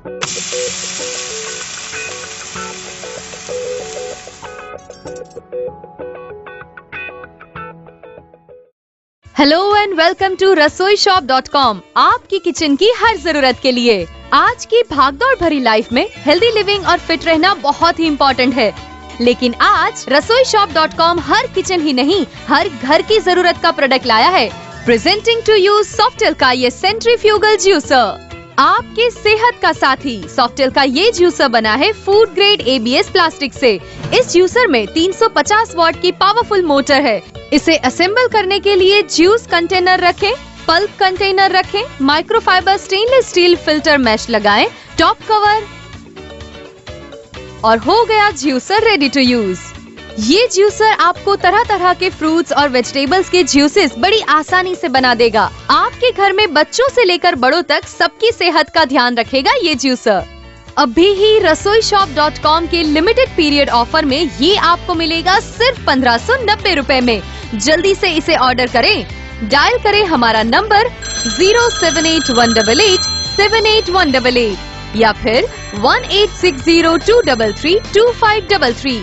Hello and welcome to रसोईशॉप.com, आपकी kitchen की हर जरूरत के लिए। आज की भागदौड़ भरी लाइफ में हेल्दी लिविंग और फिट रहना बहुत ही इम्पोर्टेंट है, लेकिन आज रसोईशॉप.com हर किचन ही नहीं, हर घर की जरूरत का प्रोडक्ट लाया है। प्रेजेंटिंग टू यू सॉफ्टेल का ये सेंट्रीफ्यूगल जूसर, आपके सेहत का साथी। सॉफ्टेल का ये जूसर बना है फूड ग्रेड ABS प्लास्टिक से। इस जूसर में 350 वॉट की पावरफुल मोटर है। इसे असेंबल करने के लिए जूस कंटेनर रखें, पल्प कंटेनर रखें, microfiber stainless steel filter mesh लगाएं, टॉप कवर और हो गया जूसर रेडी टू यूज। ये जूसर आपको तरह तरह के फ्रूट्स और वेजिटेबल्स के जूसेस बड़ी आसानी से बना देगा। आपके घर में बच्चों से लेकर बड़ों तक सबकी सेहत का ध्यान रखेगा ये जूसर। अभी ही रसोईशॉप.com के लिमिटेड पीरियड ऑफर में ये आपको मिलेगा सिर्फ 1590 रुपए में। जल्दी से इसे ऑर्डर करें। डायल करें हमारा नंबर 07818878188 या फिर 186023322533।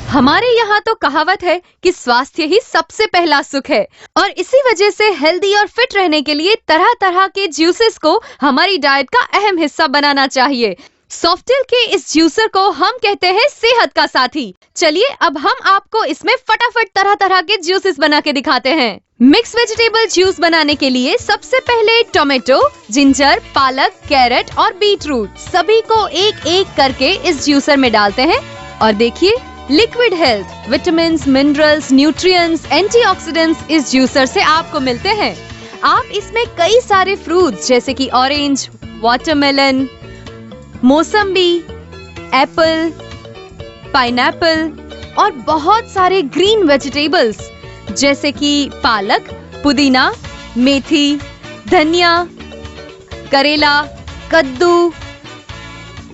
हमारे यहाँ तो कहावत है कि स्वास्थ्य ही सबसे पहला सुख है, और इसी वजह से हेल्दी और फिट रहने के लिए तरह तरह के जूसेस को हमारी डाइट का अहम हिस्सा बनाना चाहिए। सॉफ्टेल के इस जूसर को हम कहते हैं सेहत का साथी। चलिए अब हम आपको इसमें फटाफट तरह तरह के जूसेस बना के दिखाते हैं। मिक्स वेजिटेबल जूस बनाने के लिए सबसे पहले टोमेटो, जिंजर, पालक, कैरेट और बीट रूट सभी को एक एक करके इस जूसर में डालते हैं। और देखिए, liquid health, vitamins, minerals, nutrients, antioxidants इस जूसर से आपको मिलते हैं। आप इसमें कई सारे फ्रूट्स जैसे कि ऑरेंज, वाटरमेलन, मौसम्बी, एप्पल, पाइनएप्पल और बहुत सारे ग्रीन वेजिटेबल्स जैसे कि पालक, पुदीना, मेथी, धनिया, करेला, कद्दू,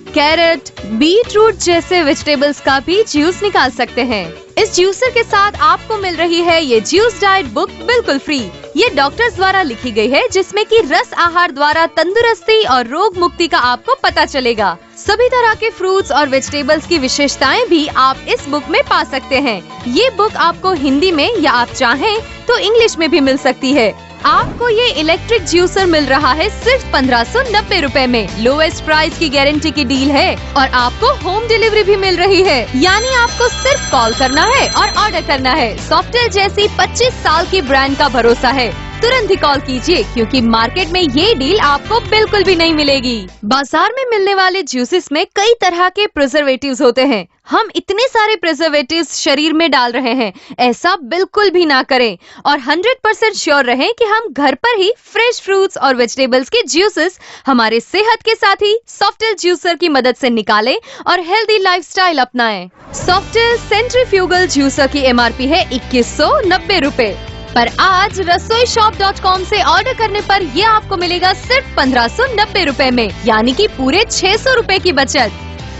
कैरेट, बीट रूट जैसे वेजिटेबल्स का भी जूस निकाल सकते हैं। इस जूसर के साथ आपको मिल रही है ये जूस डाइट बुक बिल्कुल फ्री। ये डॉक्टर्स द्वारा लिखी गई है, जिसमें कि रस आहार द्वारा तंदुरुस्ती और रोग मुक्ति का आपको पता चलेगा। सभी तरह के फ्रूट्स और वेजिटेबल्स की विशेषताएं भी आप इस बुक में पा सकते हैं। ये बुक आपको हिंदी में या आप चाहें तो इंग्लिश में भी मिल सकती है। आपको ये इलेक्ट्रिक जूसर मिल रहा है सिर्फ 1590 रुपए में। लोएस्ट प्राइस की गारंटी की डील है और आपको होम डिलीवरी भी मिल रही है। यानी आपको सिर्फ कॉल करना है और ऑर्डर करना है। सॉफ्टेल जैसी 25 साल की ब्रांड का भरोसा है। तुरंत ही कॉल कीजिए, क्योंकि मार्केट में ये डील आपको बिल्कुल भी नहीं मिलेगी। बाजार में मिलने वाले जूसेस में कई तरह के प्रिजर्वेटिव्स होते हैं। हम इतने सारे प्रिजर्वेटिव्स शरीर में डाल रहे हैं, ऐसा बिल्कुल भी ना करें और 100% श्योर रहें कि हम घर पर ही फ्रेश फ्रूट्स और वेजिटेबल्स के जूसेस हमारे सेहत के साथी सॉफ्टेल जूसर की मदद से निकालें और हेल्दी लाइफस्टाइल अपनाएं। सॉफ्टेल सेंट्रीफ्यूगल जूसर की MRP है 2190 रुपए, पर आज रसोईशॉप.com से ऑर्डर करने पर ये आपको मिलेगा सिर्फ 1590 रुपए में, यानी कि पूरे 600 रुपए की बचत।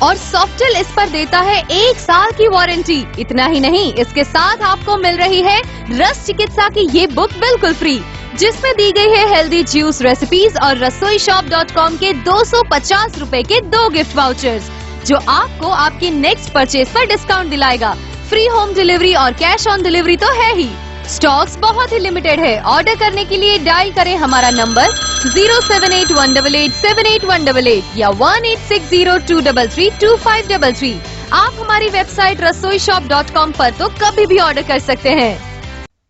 और सॉफ्टेल इस पर देता है 1 साल की वारंटी। इतना ही नहीं, इसके साथ आपको मिल रही है रस चिकित्सा की ये बुक बिल्कुल फ्री, जिसमें दी गई है हेल्दी जूस रेसिपीज और रसोईशॉप.com के 250 रुपए के 2 गिफ्ट वाउचर्स, जो आपको आपकी नेक्स्ट परचेज पर डिस्काउंट दिलाएगा। फ्री होम डिलीवरी और कैश ऑन डिलीवरी तो है ही। स्टॉक्स बहुत ही लिमिटेड है। ऑर्डर करने के लिए डायल करें हमारा नंबर 07818878188 या 186023322533। आप हमारी वेबसाइट रसोईशॉप.com पर तो कभी भी ऑर्डर कर सकते हैं।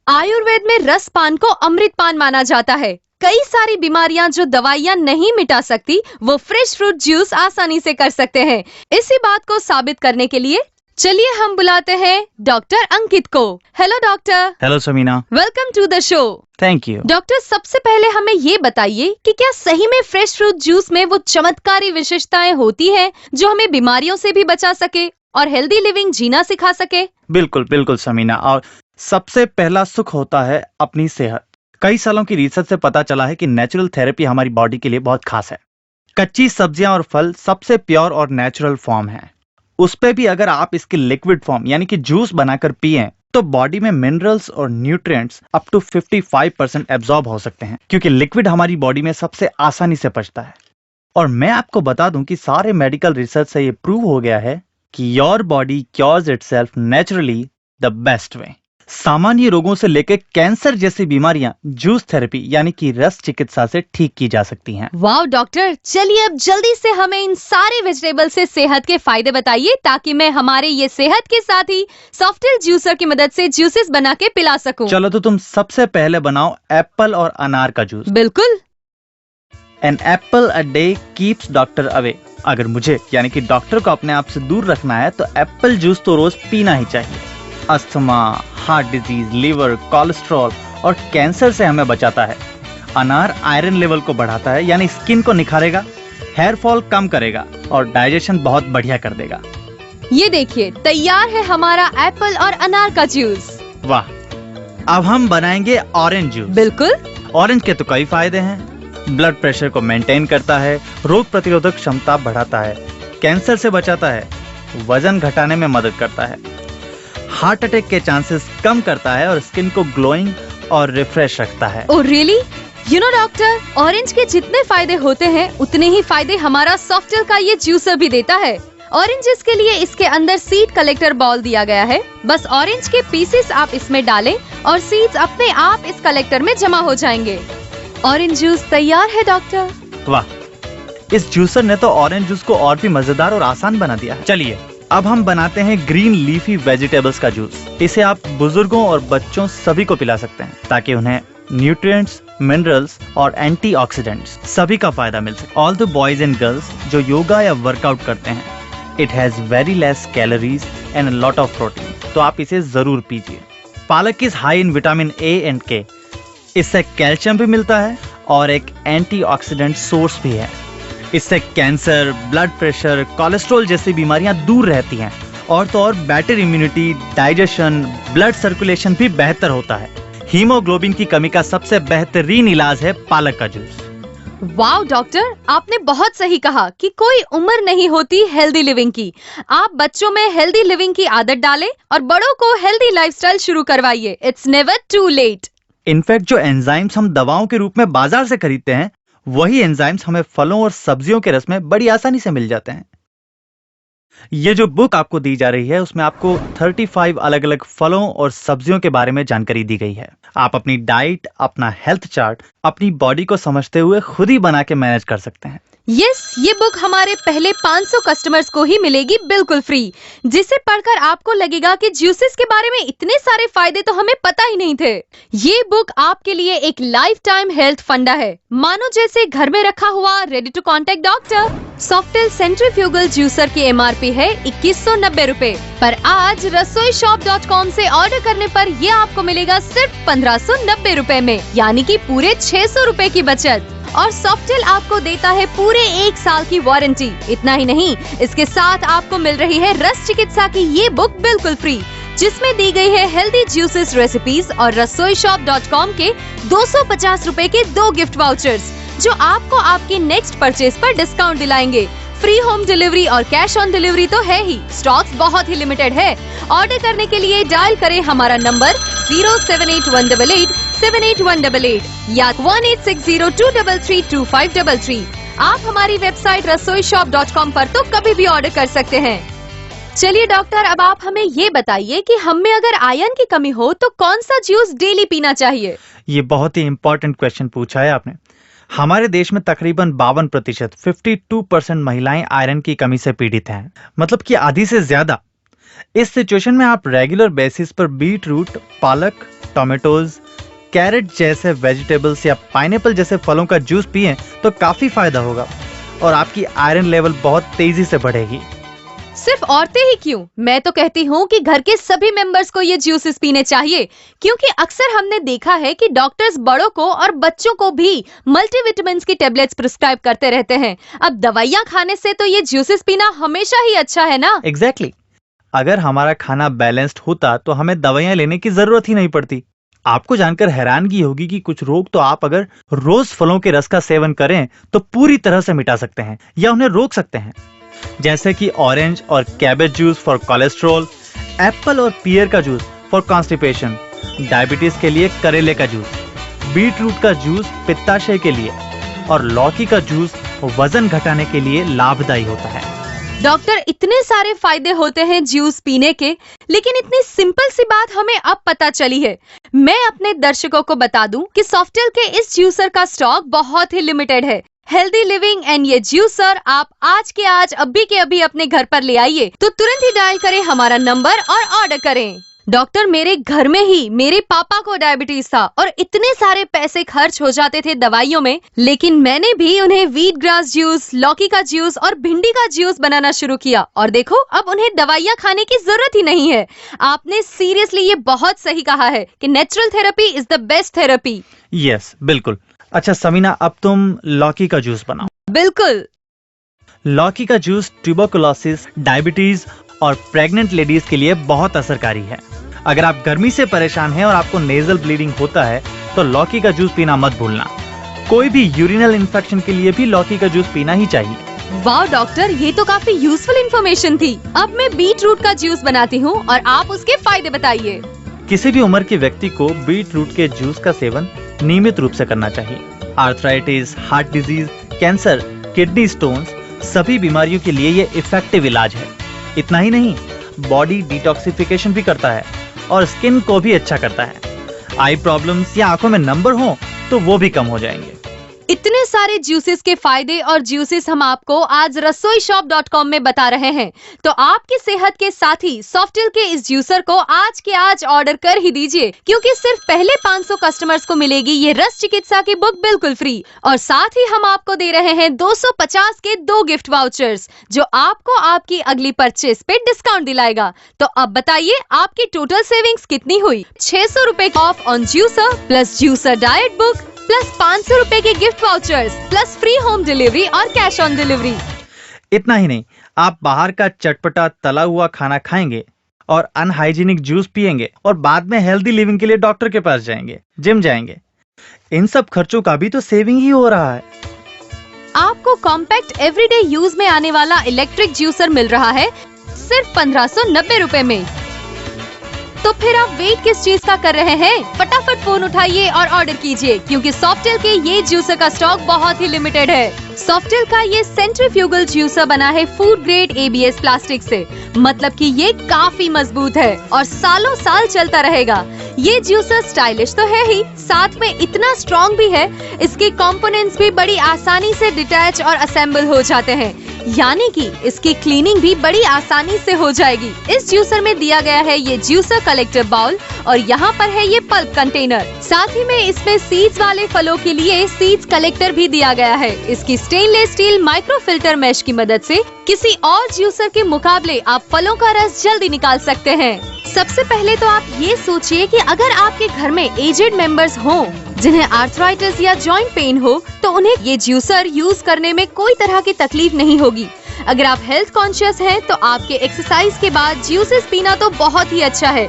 आयुर्वेद में रस पान को अमृत पान माना जाता है। कई सारी बीमारियां जो दवाइयां नहीं मिटा सकती, वो फ्रेश फ्रूट जूस आसानी से कर सकते हैं। इसी बात को साबित करने के लिए चलिए हम बुलाते हैं डॉक्टर अंकित को। Hello doctor. Hello Sameena, welcome to the show. Thank you. Doctor, सबसे पहले हमें ये बताइए कि क्या सही में फ्रेश फ्रूट जूस में वो चमत्कारी विशेषताएं होती हैं जो हमें बीमारियों से भी बचा सके और हेल्दी लिविंग जीना सिखा सके? बिल्कुल बिल्कुल समीना, और सबसे पहला सुख होता है अपनी सेहत। कई सालों की रिसर्च से पता चला है कि नेचुरल थेरेपी हमारी बॉडी के लिए बहुत खास है। कच्ची सब्जियां और फल सबसे प्योर और नेचुरल फॉर्म है। उस पे भी अगर आप इसके लिक्विड फॉर्म यानी कि जूस बनाकर पिए तो बॉडी में मिनरल्स और न्यूट्रिएंट्स अप टू 55% एब्जॉर्ब हो सकते हैं, क्योंकि लिक्विड हमारी बॉडी में सबसे आसानी से पचता है। और मैं आपको बता दूं कि सारे मेडिकल रिसर्च से ये प्रूव हो गया है कि your body cures itself naturally the best way. सामान्य रोगों से लेकर कैंसर जैसी बीमारियां जूस थेरेपी यानी कि रस चिकित्सा से ठीक की जा सकती हैं। वाओ डॉक्टर, चलिए अब जल्दी से हमें इन सारे वेजिटेबल से सेहत के फायदे बताइए ताकि मैं हमारे ये सेहत के साथ ही सॉफ्टेल जूसर की मदद से जूसेस बना के पिला सकूं। चलो तो तुम सबसे पहले बनाओ एप्पल और अनार का जूस। बिल्कुल। An apple a day keeps doctor away. अगर मुझे यानी कि डॉक्टर को अपने आप से दूर रखना है तो एप्पल जूस तो रोज पीना ही चाहिए। Asthma, heart disease, liver, cholesterol और कैंसर से हमें बचाता है। अनार आयरन लेवल को बढ़ाता है यानी स्किन को निखारेगा, हेयर फॉल कम करेगा और डाइजेशन बहुत बढ़िया कर देगा। ये देखिए तैयार है हमारा एप्पल और अनार का जूस। वाह, अब हम बनाएंगे ऑरेंज जूस। बिल्कुल। ऑरेंज के तो कई फायदे हैं। ब्लड प्रेशर को मेंटेन करता है, रोग प्रतिरोधक क्षमता बढ़ाता है, कैंसर से बचाता है, वजन घटाने में मदद करता है, हार्ट अटैक के चांसेस कम करता है और स्किन को ग्लोइंग और रिफ्रेश रखता है। Oh really? You know doctor, orange के जितने फायदे होते हैं उतने ही फायदे हमारा सॉफ्टेल का ये जूसर भी देता है। ऑरेंजेस के लिए इसके अंदर सीड कलेक्टर बॉल दिया गया है। बस ऑरेंज के पीसेस आप इसमें डालें और सीड्स अपने आप इस कलेक्टर में जमा हो जाएंगे। ऑरेंज जूस तैयार है डॉक्टर। वाह, इस जूसर ने तो ऑरेंज जूस को और भी मजेदार और आसान बना दिया है। चलिए अब हम बनाते हैं ग्रीन लीफी वेजिटेबल्स का जूस। इसे आप बुजुर्गों और बच्चों सभी को पिला सकते हैं ताकि उन्हें न्यूट्रिएंट्स, मिनरल्स और एंटीऑक्सीडेंट्स सभी का फायदा मिल सके। All the boys and girls जो योगा या वर्कआउट करते हैं, it has very less calories and lot of protein, तो आप इसे जरूर पीजिए। पालक is high in vitamin A and के। इससे कैल्शियम भी मिलता है और एक एंटीऑक्सीडेंट सोर्स भी है। इससे कैंसर, ब्लड प्रेशर, कोलेस्ट्रॉल जैसी बीमारियां दूर रहती हैं और तो और better immunity, digestion, blood circulation भी बेहतर होता है। हीमोग्लोबिन की कमी का सबसे बेहतरीन इलाज है पालक का जूस। वाओ डॉक्टर, आपने बहुत सही कहा कि कोई उम्र नहीं होती हेल्दी लिविंग की। आप बच्चों में हेल्दी लिविंग की आदत डालें और बड़ों को हेल्दी लाइफस्टाइल शुरू करवाइए। It's never too late. In fact जो एंजाइम्स हम दवाओं के रूप में बाजार से खरीदते हैं, वही एंजाइम्स हमें फलों और सब्जियों के रस में बड़ी आसानी से मिल जाते हैं। ये जो बुक आपको दी जा रही है उसमें आपको 35 अलग अलग फलों और सब्जियों के बारे में जानकारी दी गई है। आप अपनी डाइट, अपना हेल्थ चार्ट अपनी बॉडी को समझते हुए खुद ही बना के मैनेज कर सकते हैं। यस, ये बुक हमारे पहले 500 कस्टमर्स को ही मिलेगी बिल्कुल फ्री, जिसे पढ़कर आपको लगेगा कि जूसेस के बारे में इतने सारे फायदे तो हमें पता ही नहीं थे। ये बुक आपके लिए एक लाइफ टाइम हेल्थ फंडा है, मानो जैसे घर में रखा हुआ रेडी टू कॉन्टेक्ट डॉक्टर। सॉफ्टेल सेंट्रीफ्यूगल जूसर की MRP है 2190 रुपए, पर आज rasoishop.com से ऑर्डर करने पर ये आपको मिलेगा सिर्फ 1590 रुपए में, यानी कि पूरे 600 रुपए की बचत। और सॉफ्टेल आपको देता है पूरे 1 साल की वारंटी। इतना ही नहीं, इसके साथ आपको मिल रही है रस चिकित्सा की ये बुक बिल्कुल फ्री, जिसमें दी गई है हेल्दी जूसेस रेसिपीज और rasoishop.com के 250 रुपए के 2 गिफ्ट वाउचर्स, जो आपको आपके नेक्स्ट परचेज पर डिस्काउंट दिलाएंगे। फ्री होम डिलीवरी और कैश ऑन डिलीवरी तो है ही, स्टॉक्स बहुत ही लिमिटेड है। ऑर्डर करने के लिए डायल करें हमारा नंबर 07818878188 या 186023322533। आप हमारी वेबसाइट rasoishop.com पर तो कभी भी ऑर्डर कर सकते हैं। चलिए डॉक्टर, अब आप हमें ये बताइए कि हम में अगर आयरन की कमी हो तो कौन सा जूस डेली पीना चाहिए? ये बहुत ही इंपॉर्टेंट क्वेश्चन पूछा है आपने। हमारे देश में तकरीबन 52% 52% महिलाएं आयरन की कमी से पीड़ित हैं, मतलब कि आधी से ज्यादा। इस सिचुएशन में आप रेगुलर बेसिस पर बीट रूट, पालक, टोमेटोज, कैरेट जैसे वेजिटेबल्स या पाइनएप्पल जैसे फलों का जूस पिएं तो काफी फायदा होगा और आपकी आयरन लेवल बहुत तेजी से बढ़ेगी। सिर्फ औरतें ही क्यों, मैं तो कहती हूँ कि घर के सभी मेंबर्स को ये जूसेस पीने चाहिए, क्योंकि अक्सर हमने देखा है कि डॉक्टर्स बड़ों को और बच्चों को भी मल्टीविटामिन्स की टेबलेट्स प्रिस्क्राइब करते रहते हैं। अब दवाइयाँ खाने से तो ये जूसेस पीना हमेशा ही अच्छा है ना? एग्जैक्टली। अगर हमारा खाना बैलेंस्ड होता तो हमें दवाइयाँ लेने की जरूरत ही नहीं पड़ती। आपको जानकर हैरानगी होगी कि कुछ रोग तो आप अगर रोज फलों के रस का सेवन करें तो पूरी तरह से मिटा सकते हैं या उन्हें रोक सकते हैं, जैसे कि ऑरेंज और cabbage juice for cholesterol, Apple और पियर का जूस फॉर कॉन्स्टिपेशन, डायबिटीज के लिए करेले का जूस, बीट रूट का जूस पित्ताशय के लिए और लौकी का जूस वजन घटाने के लिए लाभदायी होता है। डॉक्टर, इतने सारे फायदे होते हैं जूस पीने के, लेकिन इतनी सिंपल सी बात हमें अब पता चली है। मैं अपने दर्शकों को बता दूं कि सॉफ्टेल के इस जूसर का स्टॉक बहुत ही लिमिटेड है। हेल्दी लिविंग एंड ये जूसर आप आज के आज अभी के अभी अपने घर पर ले आइए, तो तुरंत ही डायल करें हमारा नंबर और ऑर्डर करें। डॉक्टर, मेरे घर में ही मेरे पापा को डायबिटीज था और इतने सारे पैसे खर्च हो जाते थे दवाइयों में, लेकिन मैंने भी उन्हें व्हीट ग्रास जूस, लौकी का जूस और भिंडी का जूस बनाना शुरू किया और देखो अब उन्हें दवाइयाँ खाने की जरूरत ही नहीं है। आपने सीरियसली ये बहुत सही कहा है कि natural therapy is the best therapy. Yes, बिल्कुल। अच्छा समीना, अब तुम लौकी का जूस बनाओ। बिल्कुल। लौकी का जूस ट्यूबरकुलोसिस, डायबिटीज और प्रेग्नेंट लेडीज के लिए बहुत असरकारी है। अगर आप गर्मी से परेशान हैं और आपको नेजल ब्लीडिंग होता है तो लौकी का जूस पीना मत भूलना। कोई भी यूरिनल इन्फेक्शन के लिए भी लौकी का जूस पीना ही चाहिए। वाह डॉक्टर, ये तो काफी यूजफुल इन्फॉर्मेशन थी। अब मैं बीट रूट का जूस बनाती हूँ और आप उसके फायदे बताइए। किसी भी उम्र के व्यक्ति को बीट रूट के जूस का सेवन नियमित रूप से करना चाहिए। Arthritis, heart disease, cancer, kidney stones, सभी बीमारियों के लिए ये इफेक्टिव इलाज है। इतना ही नहीं, बॉडी डिटॉक्सिफिकेशन भी करता है और स्किन को भी अच्छा करता है। आई प्रॉब्लम्स या आंखों में नंबर हो तो वो भी कम हो जाएंगे। इतने सारे जूसेस के फायदे और जूसेस हम आपको आज रसोईशॉप.com में बता रहे हैं, तो आपकी सेहत के साथ ही सॉफ्टेल के इस जूसर को आज के आज ऑर्डर कर ही दीजिए, क्योंकि सिर्फ पहले 500 कस्टमर्स को मिलेगी ये रस चिकित्सा की बुक बिल्कुल फ्री। और साथ ही हम आपको दे रहे हैं 250 के 2 गिफ्ट वाउचर्स, जो आपको आपकी अगली परचेस पे डिस्काउंट दिलाएगा। तो अब बताइए आपकी टोटल सेविंग्स कितनी हुई? 600 रुपए of on juicer plus juicer diet book plus 500 रुपए के gift vouchers plus free home delivery और कैश ऑन डिलीवरी। इतना ही नहीं, आप बाहर का चटपटा तला हुआ खाना खाएंगे और अनहाइजीनिक जूस पिएंगे और बाद में हेल्दी लिविंग के लिए डॉक्टर के पास जाएंगे, जिम जाएंगे। इन सब खर्चों का भी तो सेविंग ही हो रहा है। आपको कॉम्पैक्ट एवरीडे यूज में आने वाला इलेक्ट्रिक जूसर मिल रहा है सिर्फ 1590 रुपए में। तो फिर आप वेट किस चीज का कर रहे हैं? फटाफट फोन उठाइए और ऑर्डर कीजिए, क्योंकि सॉफ्टेल के ये जूसर का स्टॉक बहुत ही लिमिटेड है। सॉफ्टेल का ये सेंट्रीफ्यूगल जूसर बना है फूड ग्रेड ABS प्लास्टिक से, मतलब कि ये काफी मजबूत है और सालों साल चलता रहेगा। ये जूसर स्टाइलिश तो है ही, साथ में इतना स्ट्रॉन्ग भी है, इसके कंपोनेंट्स भी बड़ी आसानी से डिटैच और असेंबल हो जाते हैं, यानी कि इसकी क्लीनिंग भी बड़ी आसानी से हो जाएगी। इस जूसर में दिया गया है ये जूसर कलेक्टर बाउल और यहाँ पर है ये पल्प कंटेनर। साथ ही में इसमें सीड्स वाले फलों के लिए सीड्स कलेक्टर भी दिया गया है। इसकी stainless steel micro filter mesh की मदद से किसी और जूसर के मुकाबले आप फलों का रस जल्दी निकाल सकते हैं। सबसे पहले तो आप ये सोचिए कि अगर आपके घर में एजेड मेंबर्स हों जिन्हें आर्थराइटिस या जॉइंट पेन हो, तो उन्हें ये जूसर यूज करने में कोई तरह की तकलीफ नहीं होगी। अगर आप हेल्थ कॉन्शियस हैं, तो आपके एक्सरसाइज के बाद जूसेस पीना तो बहुत ही अच्छा है।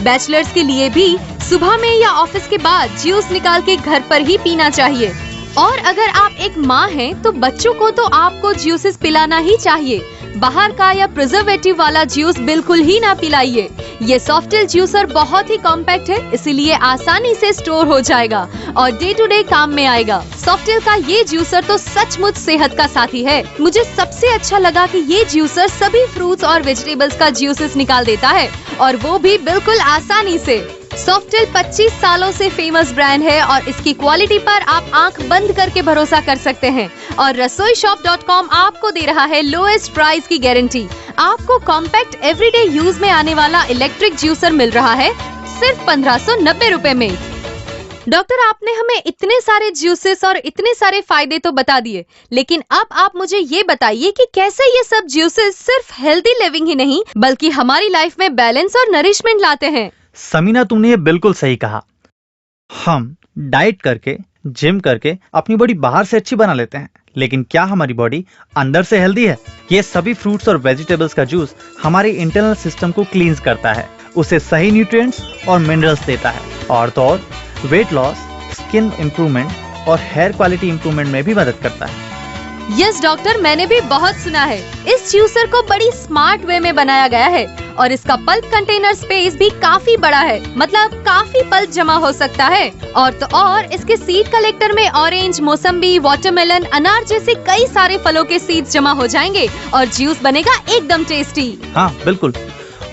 बैचलर्स के लिए भी सुबह में या ऑफिस के बाद जूस निकाल के घर पर ही पीना चाहिए। और अगर आप एक माँ हैं, तो बच्चों को तो आपको जूसेस पिलाना ही चाहिए। बाहर का या प्रिजर्वेटिव वाला जूस बिल्कुल ही ना पिलाइए। ये सॉफ्टेल जूसर बहुत ही कॉम्पैक्ट है, इसीलिए आसानी से स्टोर हो जाएगा और डे टू डे काम में आएगा। सॉफ्टेल का ये जूसर तो सचमुच सेहत का साथी है। मुझे सबसे अच्छा लगा कि ये जूसर सभी फ्रूट्स और वेजिटेबल्स का जूसेस निकाल देता है, और वो भी बिल्कुल आसानी से। सॉफ्टेल 25 सालों से फेमस ब्रांड है और इसकी क्वालिटी पर आप आंख बंद करके भरोसा कर सकते हैं। और रसोईशॉप.com आपको दे रहा है लोएस्ट प्राइस की गारंटी। आपको कॉम्पैक्ट एवरीडे यूज में आने वाला इलेक्ट्रिक जूसर मिल रहा है सिर्फ 1590 रुपए में। डॉक्टर, आपने हमें इतने सारे जूसेस और इतने सारे फायदे तो बता दिए, लेकिन अब आप मुझे ये बताइए कि कैसे ये सब जूसेस सिर्फ हेल्दी लिविंग ही नहीं बल्कि हमारी लाइफ में बैलेंस और नरिशमेंट लाते हैं। समीना, तुमने ये बिल्कुल सही कहा। हम डाइट करके, जिम करके अपनी बॉडी बाहर से अच्छी बना लेते हैं, लेकिन क्या हमारी बॉडी अंदर से हेल्दी है? ये सभी फ्रूट्स और वेजिटेबल्स का जूस हमारे इंटरनल सिस्टम को क्लींस करता है, उसे सही न्यूट्रिएंट्स और मिनरल्स देता है, और तो और वेट लॉस, स्किन इंप्रूवमेंट और हेयर क्वालिटी इंप्रूवमेंट में भी मदद करता है। यस डॉक्टर, मैंने भी बहुत सुना है। इस जूसर को बड़ी स्मार्ट वे में बनाया गया है और इसका पल्प कंटेनर स्पेस भी काफी बड़ा है, मतलब काफी पल्प जमा हो सकता है। और तो और इसके सीड कलेक्टर में ऑरेंज, मौसम्बी, वाटरमेलन, अनार जैसे कई सारे फलों के सीड्स जमा हो जाएंगे और जूस बनेगा एकदम टेस्टी। हाँ बिल्कुल,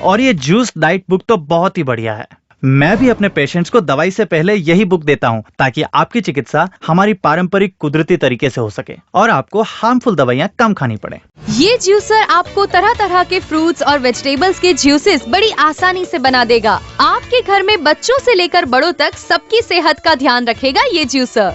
और ये जूस डाइट बुक तो बहुत ही बढ़िया है। मैं भी अपने पेशेंट्स को दवाई से पहले यही बुक देता हूँ ताकि आपकी चिकित्सा हमारी पारंपरिक कुदरती तरीके से हो सके और आपको हार्मफुल दवाइयाँ कम खानी पड़े। ये जूसर आपको तरह तरह के फ्रूट्स और वेजिटेबल्स के जूसेस बड़ी आसानी से बना देगा। आपके घर में बच्चों से लेकर बड़ों तक सबकी सेहत का ध्यान रखेगा ये जूसर।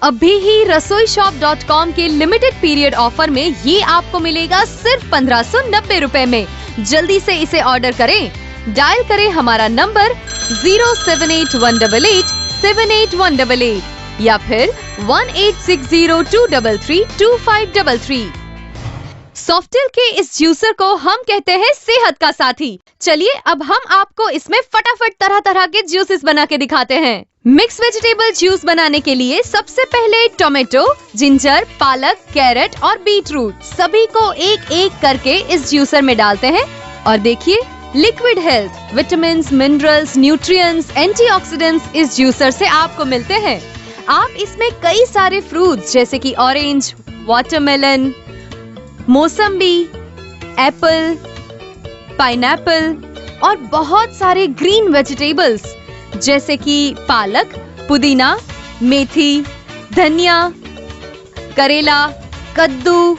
अभी ही रसोईशॉप.com के लिमिटेड पीरियड ऑफर में ये आपको मिलेगा सिर्फ 1590 रुपए में। जल्दी से इसे ऑर्डर करें। डायल करें हमारा नंबर 07818878188 या फिर 186023325533। सॉफ्टेल के इस जूसर को हम कहते हैं सेहत का साथी। चलिए अब हम आपको इसमें फटाफट तरह तरह के जूसेस बना के दिखाते हैं। मिक्स वेजिटेबल जूस बनाने के लिए सबसे पहले टोमेटो, जिंजर, पालक, कैरेट और बीटरूट सभी को एक एक करके इस जूसर में डालते हैं और देखिए liquid health, vitamins, minerals, nutrients, antioxidants इस जूसर से आपको मिलते हैं। आप इसमें कई सारे फ्रूट्स जैसे कि ऑरेंज, वाटरमेलन, मौसम्बी, एप्पल, पाइनएप्पल और बहुत सारे ग्रीन वेजिटेबल्स जैसे कि पालक, पुदीना, मेथी, धनिया, करेला, कद्दू,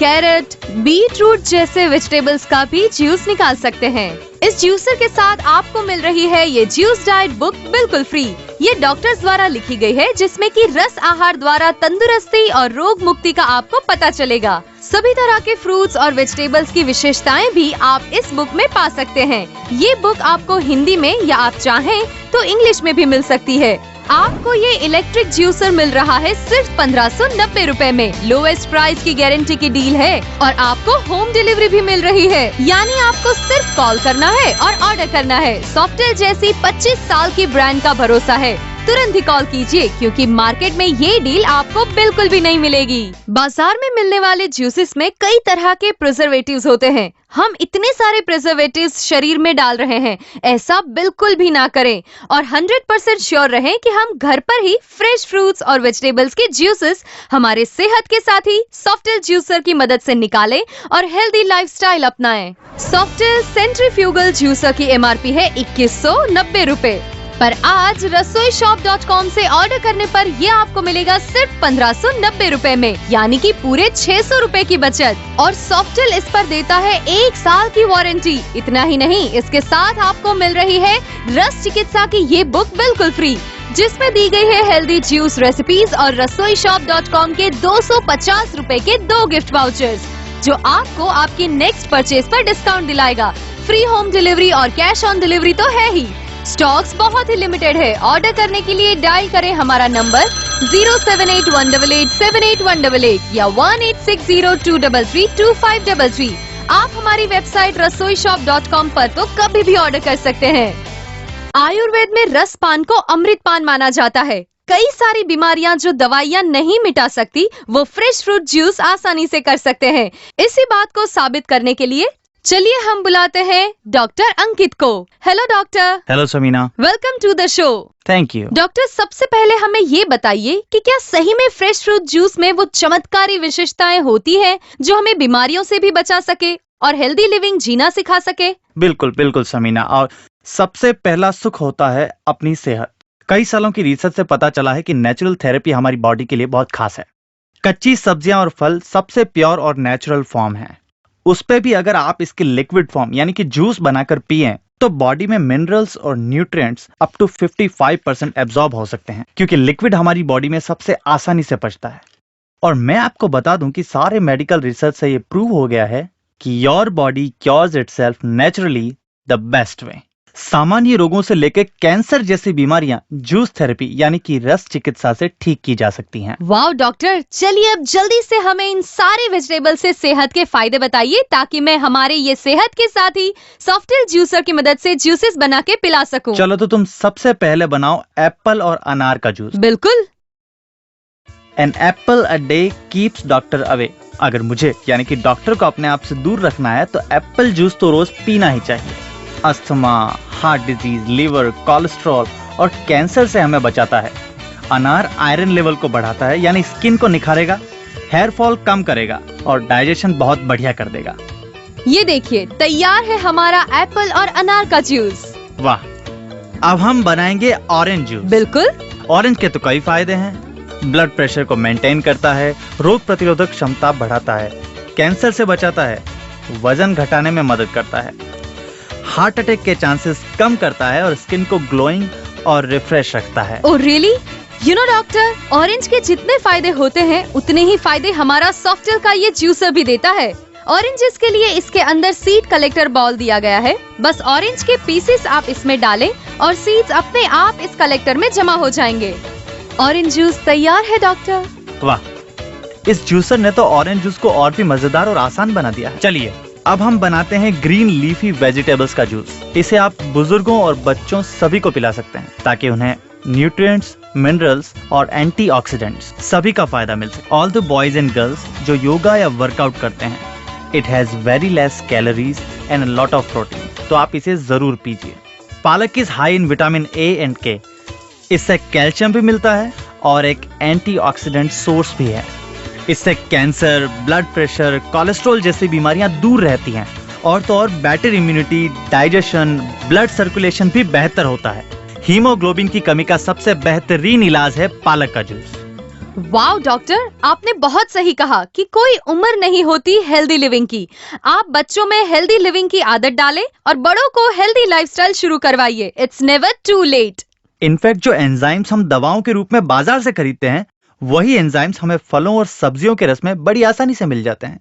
कैरेट, बीटरूट जैसे वेजिटेबल्स का भी जूस निकाल सकते हैं। इस जूसर के साथ आपको मिल रही है ये जूस डाइट बुक बिल्कुल फ्री। ये डॉक्टर्स द्वारा लिखी गई है जिसमें कि रस आहार द्वारा तंदुरुस्ती और रोग मुक्ति का आपको पता चलेगा। सभी तरह के फ्रूट्स और वेजिटेबल्स की विशेषताएं भी आप इस बुक में पा सकते हैं। ये बुक आपको हिंदी में या आप चाहें तो इंग्लिश में भी मिल सकती है। आपको ये इलेक्ट्रिक जूसर मिल रहा है सिर्फ 1590 रुपए में। लोएस्ट प्राइस की गारंटी की डील है और आपको होम डिलीवरी भी मिल रही है, यानी आपको सिर्फ कॉल करना है और ऑर्डर करना है। सॉफ्टेल जैसी 25 साल की ब्रांड का भरोसा है। तुरंत ही कॉल कीजिए क्योंकि मार्केट में ये डील आपको बिल्कुल भी नहीं मिलेगी। बाजार में मिलने वाले जूसेस में कई तरह के प्रिजर्वेटिव्स होते हैं। हम इतने सारे प्रिजर्वेटिव्स शरीर में डाल रहे हैं, ऐसा बिल्कुल भी ना करें और 100% श्योर रहें कि हम घर पर ही फ्रेश फ्रूट्स और वेजिटेबल्स के जूसेस हमारे सेहत के साथी सॉफ्टेल जूसर की मदद से निकालें और हेल्दी लाइफस्टाइल अपनाएं। सॉफ्टेल सेंट्रीफ्यूगल जूसर की MRP है 2190 रुपए, पर आज रसोईशॉप.com से ऑर्डर करने पर ये आपको मिलेगा सिर्फ 1590 रुपए में, यानी कि पूरे 600 रुपए की बचत। और सॉफ्टेल इस पर देता है 1 साल की वारंटी। इतना ही नहीं, इसके साथ आपको मिल रही है रस चिकित्सा की ये बुक बिल्कुल फ्री, जिसमें दी गई है हेल्दी जूस रेसिपीज और रसोईशॉप.com के 250 रुपए के 2 गिफ्ट वाउचर्स, जो आपको आपकी नेक्स्ट परचेज पर डिस्काउंट दिलाएगा। फ्री होम डिलीवरी और कैश ऑन डिलीवरी तो है ही। स्टॉक्स बहुत ही लिमिटेड है। ऑर्डर करने के लिए डायल करें हमारा नंबर 07818878188 या 186023325533। आप हमारी वेबसाइट रसोईशॉप.com पर तो कभी भी ऑर्डर कर सकते हैं। आयुर्वेद में रस पान को अमृत पान माना जाता है। कई सारी बीमारियां जो दवाइयां नहीं मिटा सकती, वो फ्रेश फ्रूट जूस आसानी से कर सकते हैं। इसी बात को साबित करने के लिए चलिए हम बुलाते हैं डॉक्टर अंकित को। Hello doctor. Hello Sameena, welcome to the show. Thank you. Doctor, सबसे पहले हमें ये बताइए कि क्या सही में फ्रेश फ्रूट जूस में वो चमत्कारी विशेषताएं होती हैं जो हमें बीमारियों से भी बचा सके और हेल्दी लिविंग जीना सिखा सके? बिल्कुल बिल्कुल समीना, और सबसे पहला सुख होता है अपनी सेहत। कई सालों की रिसर्च से पता चला है कि नेचुरल थेरेपी हमारी बॉडी के लिए बहुत खास है। कच्ची सब्जियां और फल सबसे प्योर और नेचुरल फॉर्म है। उस पे भी अगर आप इसकी लिक्विड फॉर्म यानी कि जूस बनाकर पिएं तो बॉडी में मिनरल्स और न्यूट्रिएंट्स अप टू 55% एब्जॉर्ब हो सकते हैं, क्योंकि लिक्विड हमारी बॉडी में सबसे आसानी से पचता है। और मैं आपको बता दूं कि सारे मेडिकल रिसर्च से ये प्रूव हो गया है कि your body cures itself naturally the best way. सामान्य रोगों से लेकर कैंसर जैसी बीमारियां जूस थेरेपी यानी कि रस चिकित्सा से ठीक की जा सकती हैं। वाह डॉक्टर, चलिए अब जल्दी से हमें इन सारे वेजिटेबल से सेहत के फायदे बताइए ताकि मैं हमारे ये सेहत के साथ ही सॉफ्टेल जूसर की मदद से जूसेस बना के पिला सकूं। चलो तो तुम सबसे पहले बनाओ एप्पल और अनार का जूस। बिल्कुल। An apple a day keeps doctor away. अगर मुझे यानी कि डॉक्टर को अपने आप से दूर रखना है तो एप्पल जूस तो रोज पीना ही चाहिए। Asthma, heart disease, liver, cholesterol और कैंसर से हमें बचाता है। अनार आयरन लेवल को बढ़ाता है, यानी स्किन को निखारेगा, हेयर फॉल कम करेगा और डाइजेशन बहुत बढ़िया कर देगा। ये देखिए, तैयार है हमारा एप्पल और अनार का जूस। वाह, अब हम बनाएंगे ऑरेंज जूस। बिल्कुल। ऑरेंज के तो कई फायदे हैं। ब्लड प्रेशर को मेंटेन करता है, रोग प्रतिरोधक क्षमता बढ़ाता है, कैंसर से बचाता है, वजन घटाने में मदद करता है, हार्ट अटैक के चांसेस कम करता है और स्किन को ग्लोइंग और रिफ्रेश रखता है। Oh really? You know doctor, orange के जितने फायदे होते हैं उतने ही फायदे हमारा सॉफ्टेल का ये जूसर भी देता है। ऑरेंजेस के लिए इसके अंदर सीड कलेक्टर बॉल दिया गया है। बस ऑरेंज के पीसेस आप इसमें डालें और सीड्स अपने आप इस कलेक्टर में जमा हो जाएंगे। ऑरेंज जूस तैयार है डॉक्टर। वाह, इस जूसर ने तो ऑरेंज जूस को और भी मजेदार और आसान बना दिया है। चलिए अब हम बनाते हैं ग्रीन लीफी वेजिटेबल्स का जूस। इसे आप बुजुर्गों और बच्चों सभी को पिला सकते हैं ताकि उन्हें न्यूट्रिएंट्स, मिनरल्स और एंटीऑक्सीडेंट्स सभी का फायदा मिल सके। All the boys and girls जो योगा या वर्कआउट करते हैं, it has very less calories and lot of protein, तो आप इसे जरूर पीजिए। पालक is high in vitamin A and के। इससे कैल्शियम भी मिलता है और एक एंटीऑक्सीडेंट सोर्स भी है। इससे कैंसर, ब्लड प्रेशर, कोलेस्ट्रॉल जैसी बीमारियां दूर रहती हैं और तो और better immunity, digestion, blood circulation भी बेहतर होता है। हीमोग्लोबिन की कमी का सबसे बेहतरीन इलाज है पालक का जूस। वाओ डॉक्टर, आपने बहुत सही कहा कि कोई उम्र नहीं होती हेल्दी लिविंग की। आप बच्चों में हेल्दी लिविंग की आदत डालें और बड़ों को हेल्दी लाइफस्टाइल शुरू करवाइए। It's never too late. In fact जो एंजाइम्स हम दवाओं के रूप में बाजार से खरीदते हैं, वही एंजाइम्स हमें फलों और सब्जियों के रस में बड़ी आसानी से मिल जाते हैं।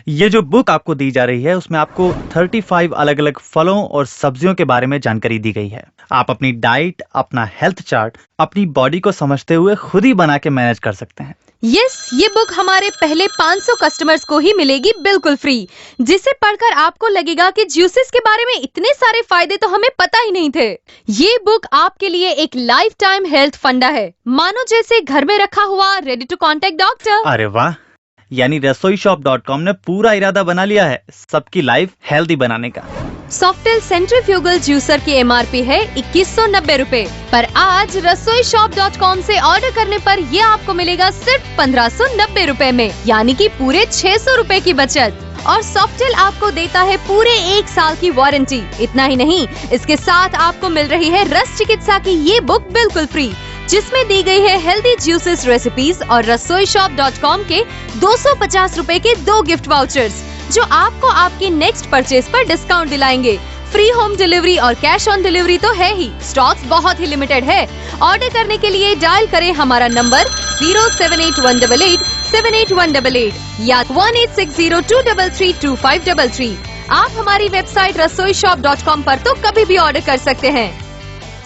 ये जो बुक आपको दी जा रही है उसमें आपको 35 अलग अलग फलों और सब्जियों के बारे में जानकारी दी गई है। आप अपनी डाइट, अपना हेल्थ चार्ट अपनी बॉडी को समझते हुए खुद ही बना के मैनेज कर सकते हैं। यस, ये बुक हमारे पहले 500 कस्टमर्स को ही मिलेगी बिल्कुल फ्री, जिसे पढ़कर आपको लगेगा कि जूसेस के बारे में इतने सारे फायदे तो हमें पता ही नहीं थे। ये बुक आपके लिए एक लाइफ टाइम हेल्थ फंडा है, मानो जैसे घर में रखा हुआ रेडी टू कॉन्टेक्ट डॉक्टर। अरे वाह, यानी रसोईशॉप.com ने पूरा इरादा बना लिया है सबकी लाइफ हेल्दी बनाने का। सॉफ्टेल सेंट्रीफ्यूगल जूसर की MRP है 2190 रुपए, पर आज रसोईशॉप.com से ऑर्डर करने पर ये आपको मिलेगा सिर्फ 1590 रुपए में, यानी कि पूरे 600 रुपए की बचत। और सॉफ्टेल आपको देता है पूरे 1 साल की वारंटी। इतना ही नहीं, इसके साथ आपको मिल रही है रस चिकित्सा की ये बुक बिल्कुल फ्री, जिसमें दी गई है हेल्दी जूसेस रेसिपीज और रसोईशॉप.com के 250 रुपए के 2 गिफ्ट वाउचर्स, जो आपको आपके नेक्स्ट परचेज पर डिस्काउंट दिलाएंगे। फ्री होम डिलीवरी और कैश ऑन डिलीवरी तो है ही, स्टॉक्स बहुत ही लिमिटेड है। ऑर्डर करने के लिए डायल करें हमारा नंबर 07818878188 या 186023325533। आप हमारी वेबसाइट रसोईशॉप.com पर तो कभी भी ऑर्डर कर सकते हैं।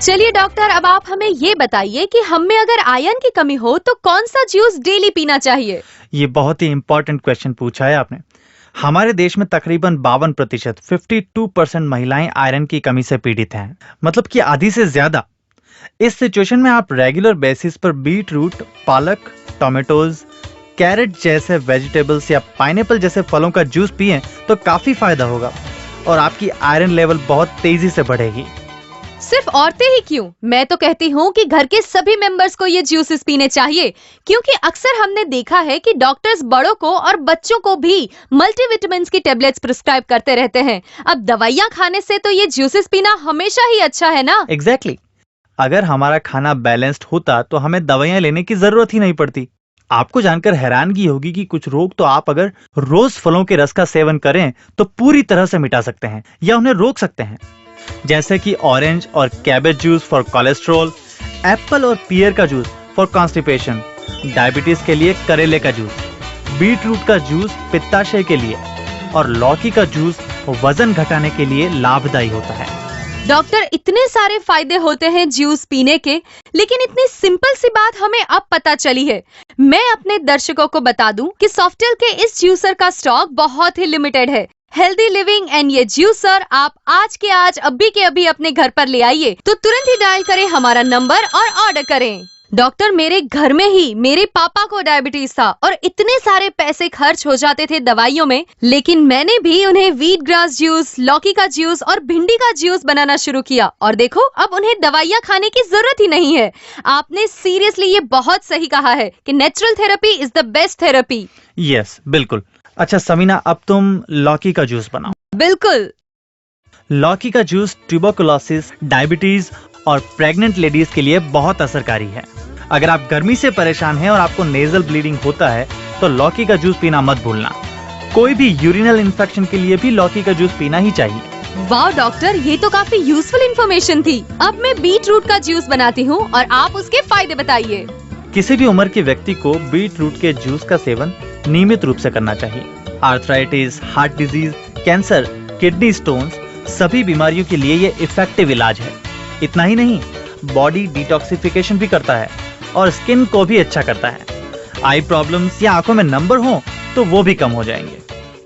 चलिए डॉक्टर, अब आप हमें ये बताइए कि हम में अगर आयरन की कमी हो तो कौन सा जूस डेली पीना चाहिए? ये बहुत ही इंपॉर्टेंट क्वेश्चन पूछा है आपने। हमारे देश में तकरीबन 52% 52% महिलाएं आयरन की कमी से पीड़ित हैं, मतलब कि आधी से ज्यादा। इस सिचुएशन में आप रेगुलर बेसिस पर बीट रूट, पालक, टोमेटोज, कैरेट जैसे वेजिटेबल्स या पाइनएप्पल जैसे फलों का जूस पिएं तो काफी फायदा होगा और आपकी आयरन लेवल बहुत तेजी से बढ़ेगी। सिर्फ औरतें ही क्यों, मैं तो कहती हूँ कि घर के सभी मेंबर्स को ये जूसेस पीने चाहिए, क्योंकि अक्सर हमने देखा है कि डॉक्टर्स बड़ों को और बच्चों को भी मल्टीविटामिन्स की टेबलेट्स प्रिस्क्राइब करते रहते हैं। अब दवाइयाँ खाने से तो ये जूसेस पीना हमेशा ही अच्छा है ना? एग्जैक्टली। अगर हमारा खाना बैलेंस्ड होता तो हमें दवाइयाँ लेने की जरूरत ही नहीं पड़ती। आपको जानकर हैरानगी होगी कि कुछ रोग तो आप अगर रोज फलों के रस का सेवन करें तो पूरी तरह से मिटा सकते हैं या उन्हें रोक सकते हैं, जैसे कि ऑरेंज और cabbage juice for cholesterol, Apple और पियर का जूस फॉर कॉन्स्टिपेशन, डायबिटीज के लिए करेले का जूस, बीट रूट का जूस पित्ताशय के लिए और लौकी का जूस वजन घटाने के लिए लाभदायी होता है। डॉक्टर, इतने सारे फायदे होते हैं जूस पीने के, लेकिन इतनी सिंपल सी बात हमें अब पता चली है। मैं अपने दर्शकों को बता दूं कि सॉफ्टेल के इस जूसर का स्टॉक बहुत ही लिमिटेड है। हेल्दी लिविंग एंड ये जूसर आप आज के आज अभी के अभी अपने घर पर ले आइए, तो तुरंत ही डायल करें हमारा नंबर और ऑर्डर करें डॉक्टर, मेरे घर में ही मेरे पापा को डायबिटीज था और इतने सारे पैसे खर्च हो जाते थे दवाइयों में, लेकिन मैंने भी उन्हें व्हीट ग्रास जूस, लौकी का जूस और भिंडी का जूस बनाना शुरू किया और देखो अब उन्हें दवाइयाँ खाने की जरूरत ही नहीं है। आपने सीरियसली ये बहुत सही कहा है कि natural therapy is the best therapy. Yes, बिल्कुल। अच्छा समीना, अब तुम लौकी का जूस बनाओ। बिल्कुल। लौकी का जूस ट्यूबरकुलोसिस, डायबिटीज और प्रेग्नेंट लेडीज के लिए बहुत असरकारी है। अगर आप गर्मी से परेशान हैं और आपको नेजल ब्लीडिंग होता है तो लौकी का जूस पीना मत भूलना। कोई भी यूरिनल इन्फेक्शन के लिए भी लौकी का जूस पीना ही चाहिए। वाह डॉक्टर, ये तो काफी यूजफुल इन्फॉर्मेशन थी। अब मैं बीट रूट का जूस बनाती हूँ और आप उसके फायदे बताइए। किसी भी उम्र के व्यक्ति को बीट रूट के जूस का सेवन नियमित रूप से करना चाहिए। Arthritis, heart disease, cancer, kidney stones, सभी बीमारियों के लिए ये इफेक्टिव इलाज है। इतना ही नहीं, बॉडी डिटॉक्सिफिकेशन भी करता है और स्किन को भी अच्छा करता है। आई प्रॉब्लम्स या आंखों में नंबर हो तो वो भी कम हो जाएंगे।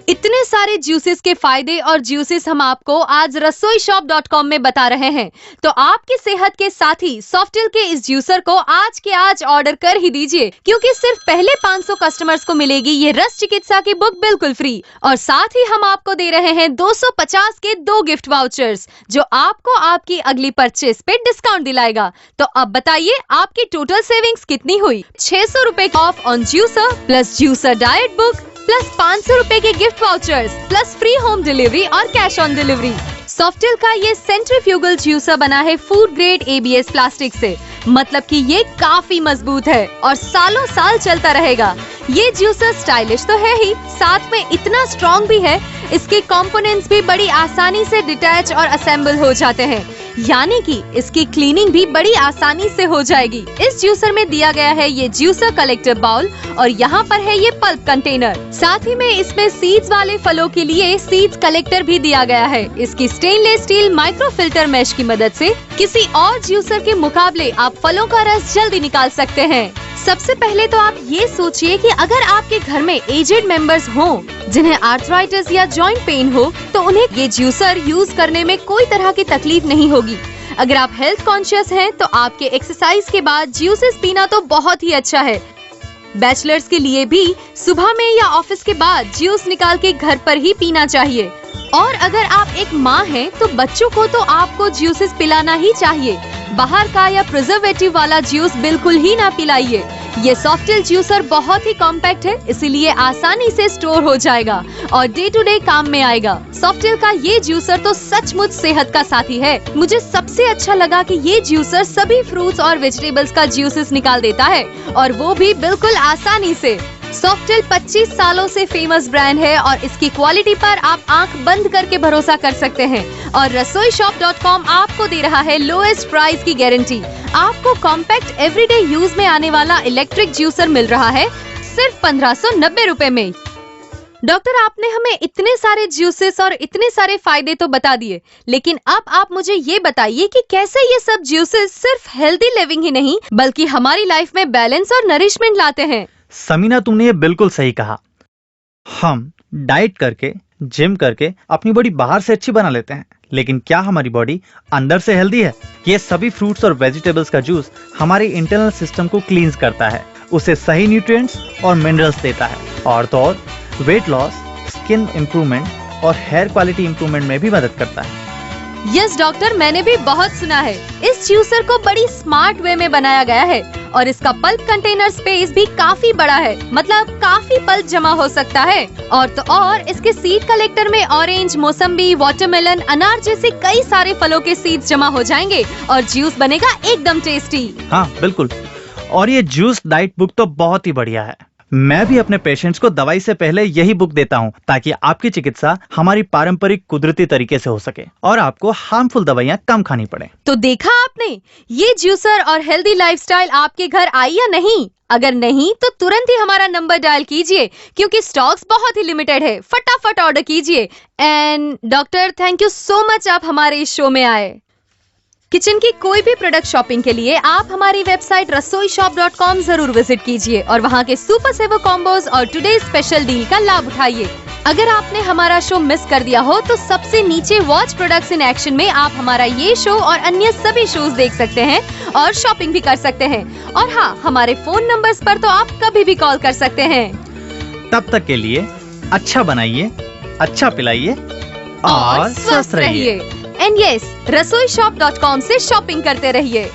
इतने सारे जूसेस के फायदे और जूसेस हम आपको आज रसोईशॉप.com में बता रहे हैं, तो आपकी सेहत के साथ ही सॉफ्टेल के इस जूसर को आज के आज ऑर्डर कर ही दीजिए, क्योंकि सिर्फ पहले 500 कस्टमर्स को मिलेगी ये रस चिकित्सा की बुक बिल्कुल फ्री। और साथ ही हम आपको दे रहे हैं 250 के 2 गिफ्ट वाउचर्स, जो आपको आपकी अगली परचेस पे डिस्काउंट दिलाएगा। तो अब बताइए आपकी टोटल सेविंग्स कितनी हुई? 600 रुपए of on juicer plus juicer diet book plus 500 रुपए के gift vouchers plus free home delivery और कैश ऑन डिलीवरी। सॉफ्टेल का ये सेंट्रीफ्यूगल जूसर बना है फूड ग्रेड ABS प्लास्टिक से, मतलब कि ये काफी मजबूत है और सालों साल चलता रहेगा। ये जूसर स्टाइलिश तो है ही, साथ में इतना स्ट्रॉन्ग भी है, इसके कंपोनेंट्स भी बड़ी आसानी से डिटैच और असेंबल हो जाते हैं, यानी कि इसकी क्लीनिंग भी बड़ी आसानी से हो जाएगी। इस जूसर में दिया गया है ये जूसर कलेक्टर बाउल और यहाँ पर है ये पल्प कंटेनर। साथ ही में इसमें सीड्स वाले फलों के लिए सीड्स कलेक्टर भी दिया गया है। इसकी stainless steel micro filter mesh की मदद से किसी और जूसर के मुकाबले आप फलों का रस जल्दी निकाल सकते हैं। सबसे पहले तो आप ये सोचिए कि अगर आपके घर में एजेड मेंबर्स हों जिन्हें आर्थराइटिस या जॉइंट पेन हो, तो उन्हें ये जूसर यूज करने में कोई तरह की तकलीफ नहीं होगी। अगर आप हेल्थ कॉन्शियस हैं तो आपके एक्सरसाइज के बाद जूसेस पीना तो बहुत ही अच्छा है। बैचलर्स के लिए भी सुबह में या ऑफिस के बाद जूस निकाल के घर पर ही पीना चाहिए। और अगर आप एक माँ हैं तो बच्चों को तो आपको जूसेस पिलाना ही चाहिए। बाहर का या प्रिजर्वेटिव वाला जूस बिल्कुल ही ना पिलाइए। ये सॉफ्टेल जूसर बहुत ही कॉम्पैक्ट है, इसीलिए आसानी से स्टोर हो जाएगा और डे टू डे काम में आएगा। सॉफ्टेल का ये जूसर तो सचमुच सेहत का साथी है। मुझे सबसे अच्छा लगा कि ये जूसर सभी फ्रूट्स और वेजिटेबल्स का जूसेस निकाल देता है और वो भी बिल्कुल आसानी से। सॉफ्टेल 25 सालों से फेमस ब्रांड है और इसकी क्वालिटी पर आप आंख बंद करके भरोसा कर सकते हैं। और रसोईशॉप.com आपको दे रहा है लोएस्ट प्राइस की गारंटी। आपको कॉम्पैक्ट एवरीडे यूज में आने वाला इलेक्ट्रिक जूसर मिल रहा है सिर्फ 1590 रुपए में। डॉक्टर, आपने हमें इतने सारे जूसेस और इतने सारे फायदे तो बता दिए, लेकिन अब आप मुझे ये बताइए कि कैसे ये सब जूसेस सिर्फ हेल्दी लिविंग ही नहीं बल्कि हमारी लाइफ में बैलेंस और नरिशमेंट लाते हैं। समीना, तुमने ये बिल्कुल सही कहा। हम डाइट करके, जिम करके अपनी बॉडी बाहर से अच्छी बना लेते हैं, लेकिन क्या हमारी बॉडी अंदर से हेल्दी है? ये सभी फ्रूट्स और वेजिटेबल्स का जूस हमारे इंटरनल सिस्टम को क्लींस करता है, उसे सही न्यूट्रिएंट्स और मिनरल्स देता है और तो और वेट लॉस, स्किन इंप्रूवमेंट और हेयर क्वालिटी इंप्रूवमेंट में भी मदद करता है। यस डॉक्टर, मैंने भी बहुत सुना है। इस जूसर को बड़ी स्मार्ट वे में बनाया गया है और इसका पल्प कंटेनर स्पेस भी काफी बड़ा है, मतलब काफी पल्प जमा हो सकता है। और तो और इसके सीड कलेक्टर में ऑरेंज, मौसम्बी, वाटरमेलन, अनार जैसे कई सारे फलों के सीड्स जमा हो जाएंगे और जूस बनेगा एकदम टेस्टी। हाँ बिल्कुल, और ये जूस डाइट बुक तो बहुत ही बढ़िया है। मैं भी अपने पेशेंट्स को दवाई से पहले यही बुक देता हूँ ताकि आपकी चिकित्सा हमारी पारंपरिक कुदरती तरीके से हो सके और आपको हार्मफुल दवाइयाँ कम खानी पड़े। तो देखा आपने, ये जूसर और हेल्दी लाइफस्टाइल आपके घर आई या नहीं? अगर नहीं तो तुरंत ही हमारा नंबर डायल कीजिए, क्योंकि स्टॉक्स बहुत ही लिमिटेड है। फटाफट ऑर्डर कीजिए। And doctor, thank you so much, आप हमारे इस शो में आए। किचन की कोई भी प्रोडक्ट शॉपिंग के लिए आप हमारी वेबसाइट रसोईशॉप.com जरूर विजिट कीजिए और वहां के सुपर सेवर कॉम्बोज और टुडे स्पेशल डील का लाभ उठाइए। अगर आपने हमारा शो मिस कर दिया हो तो सबसे नीचे वॉच प्रोडक्ट्स इन एक्शन में आप हमारा ये शो और अन्य सभी शोज देख सकते हैं और शॉपिंग भी कर सकते हैं। और हाँ, हमारे फोन नंबर्स पर तो आप कभी भी कॉल कर सकते हैं। तब तक के लिए अच्छा बनाइए, अच्छा पिलाइए और स्वस्थ रहिए। एंड यस, रसोईशॉप.com से शॉपिंग करते रहिए।